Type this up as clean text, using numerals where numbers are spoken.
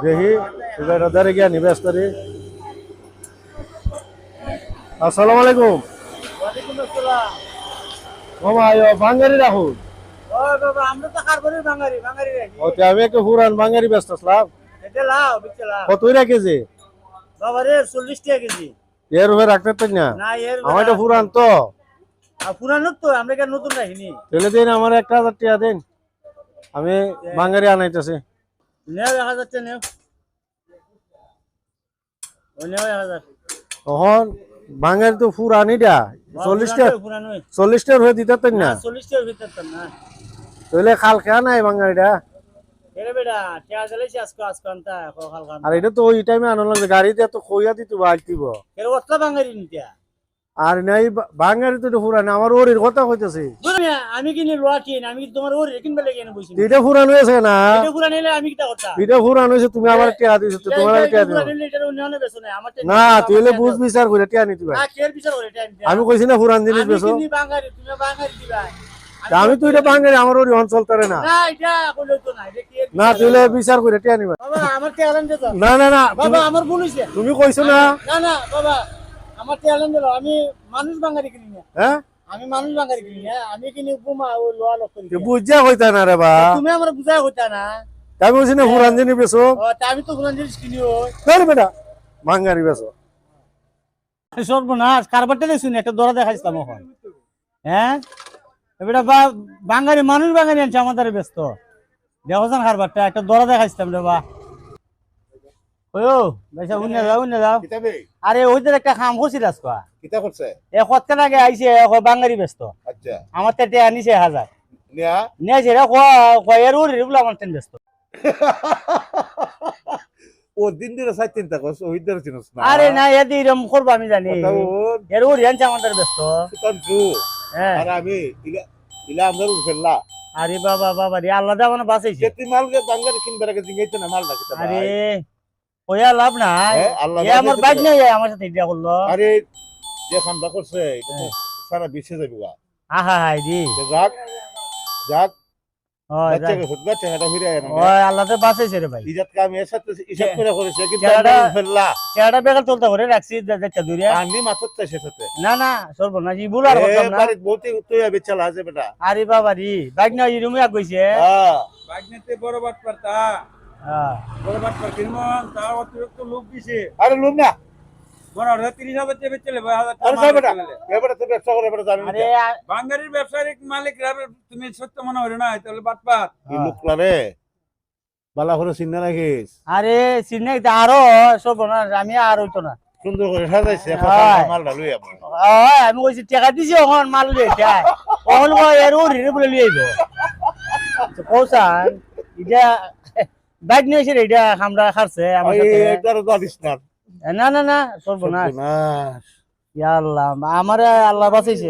দেখি এবার ওদারে গিয়া নিবেশ করি। আসসালামু আলাইকুম। ওয়ালাইকুম আসসালাম। মামা আয়ো বাঙ্গারি রাখুন। ও বাবা আমরা তো কারবারি বাঙালি রাখি। ওতে আমি একটু পুরান বাঙ্গারি ব্যস্ত আসলাম। এটা লাও বিচলা। কতই রা কেজি? বাবা রে 40 টাকা কেজি। এর উপরে রাখতে তো না। না এর আমার এটা পুরান তো। পুরানো তো আমরা কেন নতুন রাখিনি। তাহলে দিন আমার 1000 টাকা দিন। আমি বাঙ্গারি আনাইতেছি। নেও 1000 নেও। ও নেও 1000। তখন বাঙ্গারি তো পুরান এটা 40 টাকা। পুরানো 40 টাকা হয়ে দিতে তো না। 40 টাকার ভিতর তো না। তাহলে খাল খেয়া নাই বাঙ্গারিটা। এরে বেটা টাকা দিলেছি আজকে আনতা খাল খান। আর এটা তো ওই টাইমে আনা লাগবে গাড়িতে তো কইয়া দিত বাল দিব। এর ওস্তা বাঙালি নিতা। আর নাই বাঙ্গারি তো পুরান আমার ওরির কথা কইতেছি। আমি কিনি লোয়াটি আমি কি তোমার ওরে কিনবে লাগে এনে বসি। এটা পুরান হয়েছে না। এটা পুরান নিলে আমি কিটা কথা। এটা পুরান হয়েছে তুমি আমার টাকা দিছো তো তোমার টাকা দিও। না তুইলে বুঝ বিচার করে টাকা নিতে ভাই। আমি কইছি না পুরান জিনিস বেচো। আমি বাঙালি তুমি বাঙালি দিবা। আমি তো এটা বাঙ্গারি আমার ওরি অঞ্চল তরে না। না এটা কইলো তো না এটা কি না তুইলে বিচার করে টাকা নিবা। বাবা আমার ট্যালেন্ট দে তো। না না না বাবা আমার ভুল হইছে। তুমি কইছো না। না না বাবা আমার ট্যালেন্ট দিলো আমি মানুষ বাঙালি কিনি না। হ্যাঁ আমি মানুষ বাঙালি কিনি না আমি কিনি উপমা ও লোয়া লোক করি। তুই বুঝা কইতা না রে বা। তুমি আমার বুঝাই হইতা না। আমি কইছি না পুরান জিনিস বেচো। ও তা আমি তো পুরান জিনিস কিনি ওই। না বেটা বাঙ্গারি বেচো। সর্বনাশ কারবারটা দেখছুন একটা দরা দেখাইছিলাম এখন। হ্যাঁ এবারে বাঙালি মানুষ বাঙালি আনছে আমাদের ব্যস্ত দেখছেন কারবারটা একটা দরা দেখাইছিলাম রে বা ও বেশা উন্নে যাও আরে ওইদের একটা কাম করছিল আজকে কিতা করছে কতক্ষণ আগে আইছে বাঙালি ব্যস্ত আচ্ছা আমার তো আনিছে 1000 নিয়া নিয়েছে রে এর ওর রেগুলো আমার তেন ব্যস্ত ও দিন দিন সাইড চিন্তা করছ ওই ধরে চিনস না আরে না এদি এরকম করবো আমি জানি কথা ওর এর ওর আনছে আমাদের ব্যস্ত সুতন জু হ্যাঁ আর আমি ইলা ইলা আমদার ফেললা আরে বাবা রে আল্লাহ দা মানে বাঁচাইছে যেতি মালকে বাঙ্গার কিনবার আগে জিঙ্গাইতে না মালটা কিতা আরে ওয়া লাভ নাই আল্লাহ এ আমার বাইক নাই আমার সাথে ইডিয়া করলো আরে যে খানটা করছে এটা তো সারা বিশ্বে যাবে গা আহা হাই দি যাক যাক ও বাচ্চা কে ফুটগা চেহারা ফিরে আয় না ও আল্লাহ তো বাঁচাইছে রে ভাই ইজাত কা আমি এর সাথে ইজাত করে করেছে কিন্তু চেহারা- আমদার ফেললা চেহারা বেকার চলতে করে রাখছি দেখতে দূরে আন্দি মাথত চাইছে সাথে না না সর্বনাশ ই বুলার করতাম না বাড়ি বহুতে তুই আবে চালা আছে বেটা আরে বাবা রে বাইক না এই রুমে গইছে হ্যাঁ বাগনেতে বড় বাট পারতা হ্যাঁ বড় বাট পার কিনমন তার অতিরিক্ত লোক দিছে আরে লুম না বড় 30,000 টাকা চলে 1000 আরে সাহেব বেটা এবারে তো ব্যবসা করে বেটা জানি আরে বাঙালির ব্যবসায়িক মালিক রাবে তুমি সত্য মনে হলো না তাহলে বাটপাত কি লোকলা রে বালা করে চিন্তা রাখিস আরে সিনে আরো সর্বনাশ আমি আর হইতো না সুন্দর করে সাজাইছে হয়। মাল ডালুই আমার আমি কইছি টাকা দিছি ওখান মাল লই যায় ওখান এর ওর রে বলে লই আইবো তো কৌসান এটা বাইক নিয়ে এসে এটা আমরা খাচ্ছে আমার সাথে এটার জানিস না না না না সর্বনাশ সর্বনাশ ইয়া আল্লাহ আমার আল্লাহ বাঁচাইছে